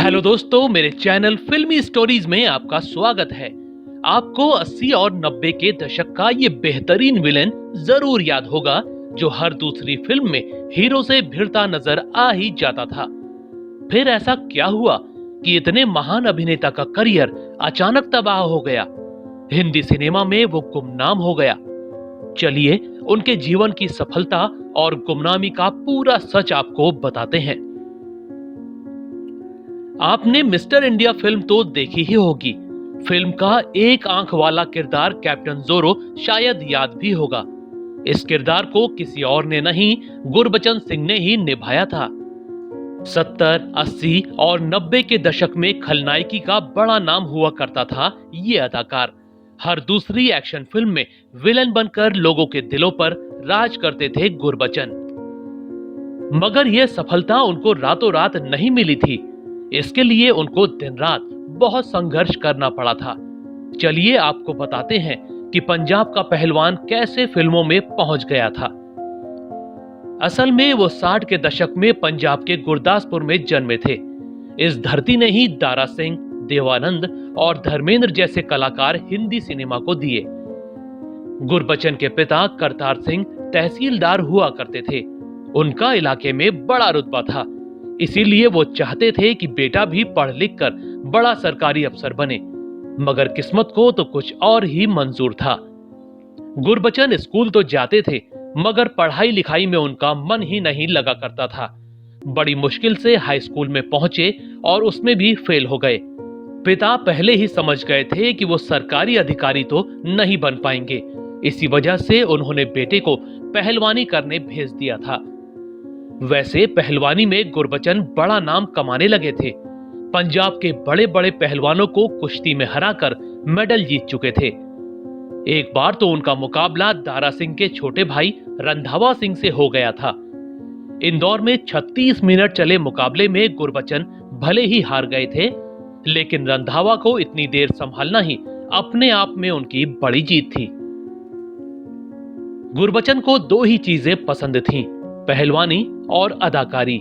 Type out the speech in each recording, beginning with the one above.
Hello दोस्तों, मेरे channel फिल्मी स्टोरीज में आपका स्वागत है। आपको 80 और 90 के दशक का ये बेहतरीन विलेन जरूर याद होगा जो हर दूसरी फिल्म में हीरो से भिड़ता नजर आ ही जाता था। फिर ऐसा क्या हुआ कि इतने महान अभिनेता का करियर अचानक तबाह हो गया? हिंदी सिनेमा में वो गुमनाम हो गया। चलिए उनके जीवन की सफलता और गुमनामी का पूरा सच आपको बताते हैं। आपने मिस्टर इंडिया फिल्म तो देखी ही होगी। फिल्म का एक आंख वाला किरदार कैप्टन जोरो शायद याद भी होगा। इस किरदार को किसी और ने नहीं, गुरबचन सिंह ने ही निभाया था। 70, 80 और 90 के दशक में खलनायकी का बड़ा नाम हुआ करता था ये अदाकार। हर दूसरी एक्शन फिल्म में विलन बनकर लोगों के दिलों पर राज करते थे गुरबचन। मगर यह सफलता उनको रातों रात नहीं मिली थी। इसके लिए उनको दिन रात बहुत संघर्ष करना पड़ा था। चलिए आपको बताते हैं कि पंजाब का पहलवान कैसे फिल्मों में पहुंच गया था। असल में वो 60 के दशक में पंजाब के गुरदासपुर में जन्मे थे। इस धरती ने ही दारा सिंह, देवानंद और धर्मेंद्र जैसे कलाकार हिंदी सिनेमा को दिए। गुरबचन के पिता करतार सिंह तहसीलदार हुआ करते थे। उनका इलाके में बड़ा रुतबा था, इसीलिए वो चाहते थे कि बेटा भी पढ़ लिख कर बड़ा सरकारी अफसर बने। मगर किस्मत को तो कुछ और ही मंजूर था। गुरबचन स्कूल तो जाते थे, मगर पढ़ाई लिखाई में उनका मन ही नहीं लगा करता था। बड़ी मुश्किल से हाई स्कूल में पहुंचे और उसमें भी फेल हो गए। पिता पहले ही समझ गए थे कि वो सरकारी अधिकारी तो नहीं बन पाएंगे। इसी वजह से उन्होंने बेटे को पहलवानी करने भेज दिया था। वैसे पहलवानी में गुरबचन बड़ा नाम कमाने लगे थे। पंजाब के बड़े बड़े पहलवानों को कुश्ती में हराकर मेडल जीत चुके थे। एक बार तो उनका मुकाबला दारा सिंह के छोटे भाई रंधावा सिंह से हो गया था। इंदौर में 36 मिनट चले मुकाबले में गुरबचन भले ही हार गए थे, लेकिन रंधावा को इतनी देर संभालना ही अपने आप में उनकी बड़ी जीत थी। गुरबचन को दो ही चीजें पसंद थीं, पहलवानी और अदाकारी।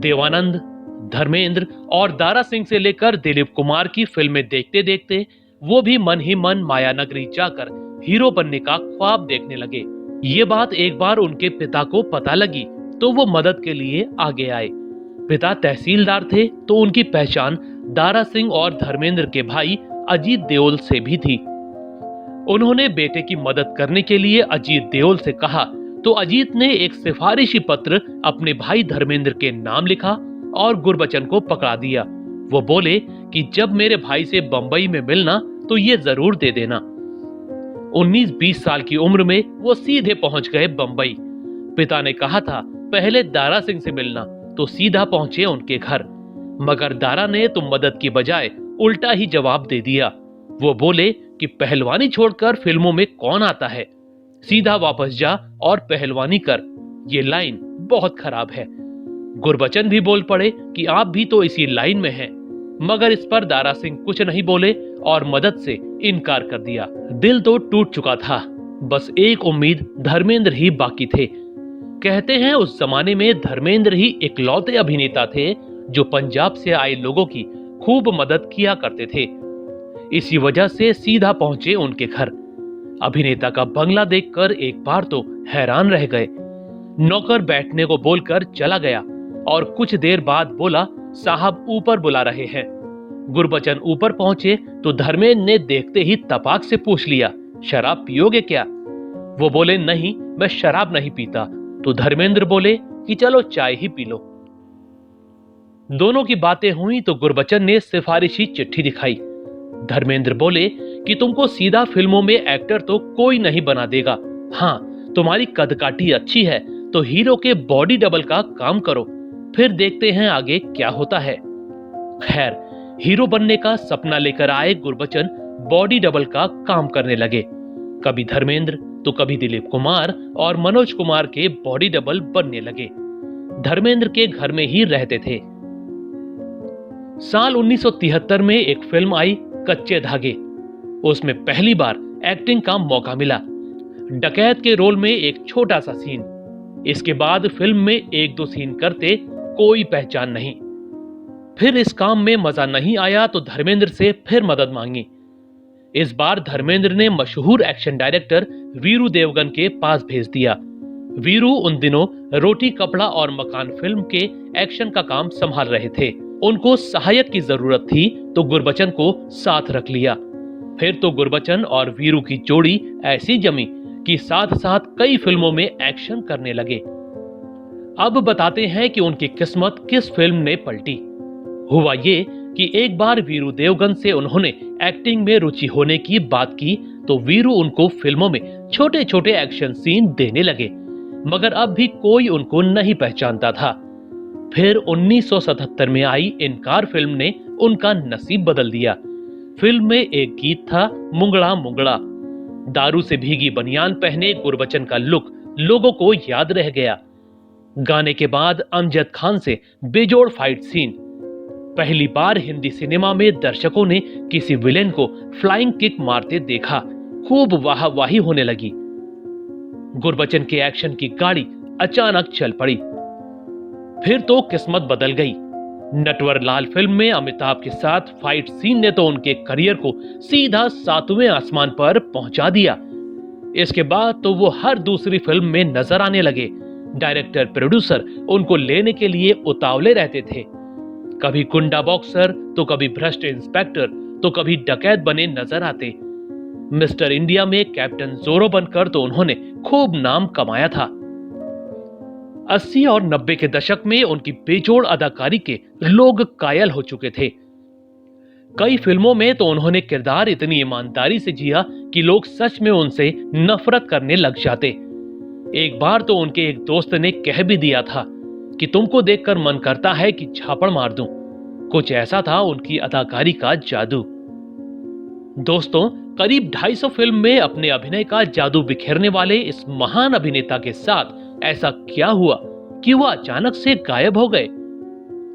देवानंद, धर्मेंद्र और दारा सिंह से लेकर दिलीप कुमार की फिल्में देखते देखते वो भी मन ही मन माया नगरी जाकर हीरो बनने का ख्वाब देखने लगे। ये बात एक बार उनके पिता को पता लगी तो वो मदद के लिए आगे आए। पिता तहसीलदार थे तो उनकी पहचान दारा सिंह और धर्मेंद्र के भाई अजीत देओल से भी थी। उन्होंने बेटे की मदद करने के लिए अजीत देओल से कहा तो अजीत ने एक सिफारिशी पत्र अपने भाई धर्मेंद्र के नाम लिखा और गुरबचन को पकड़ा दिया। वो बोले कि जब मेरे भाई से बंबई में मिलना तो ये जरूर दे देना। 19-20 साल की उम्र में वो सीधे पहुंच गए बंबई। पिता ने कहा था पहले दारा सिंह से मिलना, तो सीधा पहुंचे उनके घर। मगर दारा ने तो मदद की बजाय उल्टा ही जवाब दे दिया। वो बोले कि पहलवानी छोड़कर फिल्मों में कौन आता है, सीधा वापस जा और पहलवानी कर। ये लाइन बहुत खराब है। गुरबचन भी बोल पड़े कि आप भी तो इसी लाइन में हैं। मगर इस पर दारा सिंह कुछ नहीं बोले और मदद से इनकार कर दिया। दिल तो टूट चुका था, बस एक उम्मीद धर्मेंद्र ही बाकी थे। कहते हैं उस जमाने में धर्मेंद्र ही इकलौते अभिनेता थे जो पंजाब से आए लोगों की खूब मदद किया करते थे। इसी वजह से सीधा पहुंचे उनके घर। अभिनेता का बंगला देखकर एक बार तो हैरान रह गए। नौकर बैठने को बोलकर चला गया और कुछ देर बाद बोला साहब ऊपर बुला रहे हैं। गुरबचन ऊपर पहुंचे तो धर्मेंद्र ने देखते ही तपाक से पूछ लिया, शराब पियोगे क्या? वो बोले नहीं, मैं शराब नहीं पीता। तो धर्मेंद्र बोले कि चलो चाय ही पी लो। दोनों की बातें हुई तो गुरबचन ने सिफारिशी चिट्ठी दिखाई। धर्मेंद्र बोले कि तुमको सीधा फिल्मों में एक्टर तो कोई नहीं बना देगा। हाँ, तुम्हारी कदकाठी अच्छी है तो हीरो के बॉडी डबल का काम करो, फिर देखते हैं आगे क्या होता है। खैर, हीरो बनने का सपना लेकर आए गुरबचन बॉडी डबल का काम करने लगे। कभी धर्मेंद्र तो कभी दिलीप कुमार और मनोज कुमार के बॉडी डबल बनने लगे। धर्मेंद्र के घर में ही रहते थे। साल 1973 में एक फिल्म आई कच्चे धागे। उसमें पहली बार एक्टिंग का मौका मिला। डकैत के रोल में एक छोटा सा सीन। इसके बाद फिल्म में 1-2 सीन करते कोई पहचान नहीं। फिर इस काम में मजा नहीं आया तो धर्मेंद्र से फिर मदद मांगी। इस बार धर्मेंद्र ने मशहूर एक्शन डायरेक्टर वीरू देवगन के पास भेज दिया। वीरू उन दिनों रोटी कपड़ा और मकान फिल्म के एक्शन का काम संभाल रहे थे। उनको सहायक की जरूरत थी तो गुरबचन को साथ रख लिया। फिर तो गुरबचन और वीरू की जोड़ी ऐसी जमी कि साथ साथ कई फिल्मों में एक्शन करने लगे। अब बताते हैं कि उनकी किस्मत किस फिल्म ने पलटी। हुआ ये कि एक बार वीरू देवगन से उन्होंने एक्टिंग में रुचि होने की बात की तो वीरू उनको फिल्मों में छोटे छोटे एक्शन सीन देने लगे, मगर अब भी कोई उनको नहीं पहचानता था। फिर 1977 में आई इनकार फिल्म ने उनका नसीब बदल दिया। फिल्म में एक गीत था, मुंगड़ा मुंगड़ा। दारू से भीगी बनियान पहने गुरबचन का लुक लोगों को याद रह गया। गाने के बाद अमजद खान से बेजोड़ फाइट सीन। पहली बार हिंदी सिनेमा में दर्शकों ने किसी विलेन को फ्लाइंग किक मारते देखा। खूब वाहवाही होने लगी। गुरबचन के एक्शन की गाड़ी अचानक चल पड़ी। फिर तो किस्मत बदल गई। नटवर लाल फिल्म में अमिताभ के साथ फाइट सीन ने तो उनके करियर को सीधा 7वें आसमान पर पहुंचा दिया। इसके बाद तो वो हर दूसरी फिल्म में नजर आने लगे। डायरेक्टर प्रोड्यूसर उनको लेने के लिए उतावले रहते थे। कभी गुंडा बॉक्सर तो कभी भ्रष्ट इंस्पेक्टर तो कभी डकैत बने नजर आते। मिस्टर इंडिया में कैप्टन जोरो बनकर तो उन्होंने खूब नाम कमाया था। 80 और 90 के दशक में उनकी बेजोड़ अदाकारी के लोग कायल हो चुके थे। कई फिल्मों में तो उन्होंने किरदार इतनी ईमानदारी से जिया कि लोग सच में उनसे नफरत करने लग जाते। एक बार तो उनके एक दोस्त ने कह भी दिया था कि तुमको देखकर मन करता है कि झापड़ मार दूं। कुछ ऐसा था उनकी अदाकारी का जादू। दोस्तों, करीब 250 फिल्म में अपने अभिनय का जादू बिखेरने वाले इस महान अभिनेता के साथ ऐसा क्या हुआ कि वह अचानक से गायब हो गए?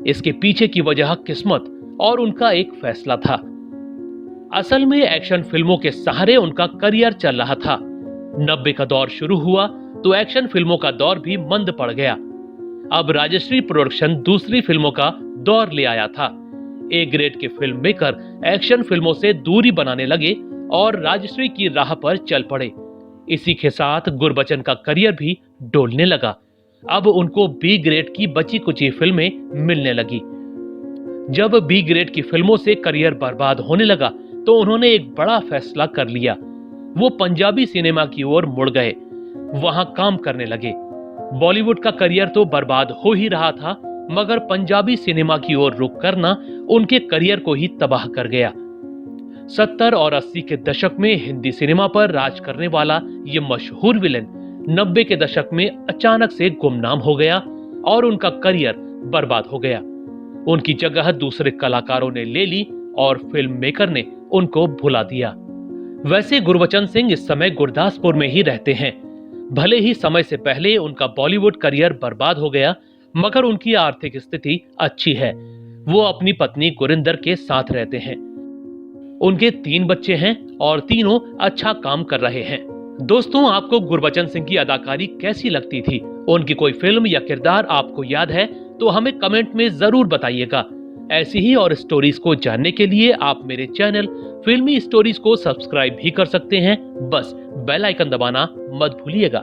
इसके पीछे की वजह किस्मत और उनका एक फैसला था। असल में एक्शन फिल्मों के सहारे उनका करियर चल रहा था। 90 का दौर शुरू हुआ तो एक्शन फिल्मों का दौर भी मंद पड़ गया। अब राजश्री प्रोडक्शन दूसरी फिल्मों का दौर ले आया था। ए ग्रेड के फिल्म मेकर एक्शन फिल्मों से दूरी बनाने लगे और राजश्री की राह पर चल पड़े। इसी के साथ गुरबचन का करियर भी डोलने लगा। अब उनको बी ग्रेड की बची कुची फिल्में मिलने लगी। जब बी ग्रेड की फिल्मों से करियर बर्बाद होने लगा तो उन्होंने एक बड़ा फैसला कर लिया। वो पंजाबी सिनेमा की ओर मुड़ गए, वहां काम करने लगे। बॉलीवुड का करियर तो बर्बाद हो ही रहा था, मगर पंजाबी सिनेमा की ओर रुख करना उनके करियर को ही तबाह कर गया। 70 और 80 के दशक में हिंदी सिनेमा पर राज करने वाला ये मशहूर विलेन 90 के दशक में अचानक से गुमनाम हो गया और उनका करियर बर्बाद हो गया। उनकी जगह दूसरे कलाकारों ने ले ली और फिल्म मेकर ने उनको भुला दिया। वैसे गुरबचन सिंह इस समय गुरदासपुर में ही रहते हैं। भले ही समय से पहले उनका बॉलीवुड करियर बर्बाद हो गया, मगर उनकी आर्थिक स्थिति अच्छी है। वो अपनी पत्नी गुरिंदर के साथ रहते हैं। उनके 3 बच्चे हैं और तीनों अच्छा काम कर रहे हैं। दोस्तों, आपको गुरबचन सिंह की अदाकारी कैसी लगती थी? उनकी कोई फिल्म या किरदार आपको याद है तो हमें कमेंट में जरूर बताइएगा। ऐसी ही और स्टोरीज को जानने के लिए आप मेरे चैनल फिल्मी स्टोरीज को सब्सक्राइब भी कर सकते हैं। बस बेल आइकन दबाना मत भूलिएगा।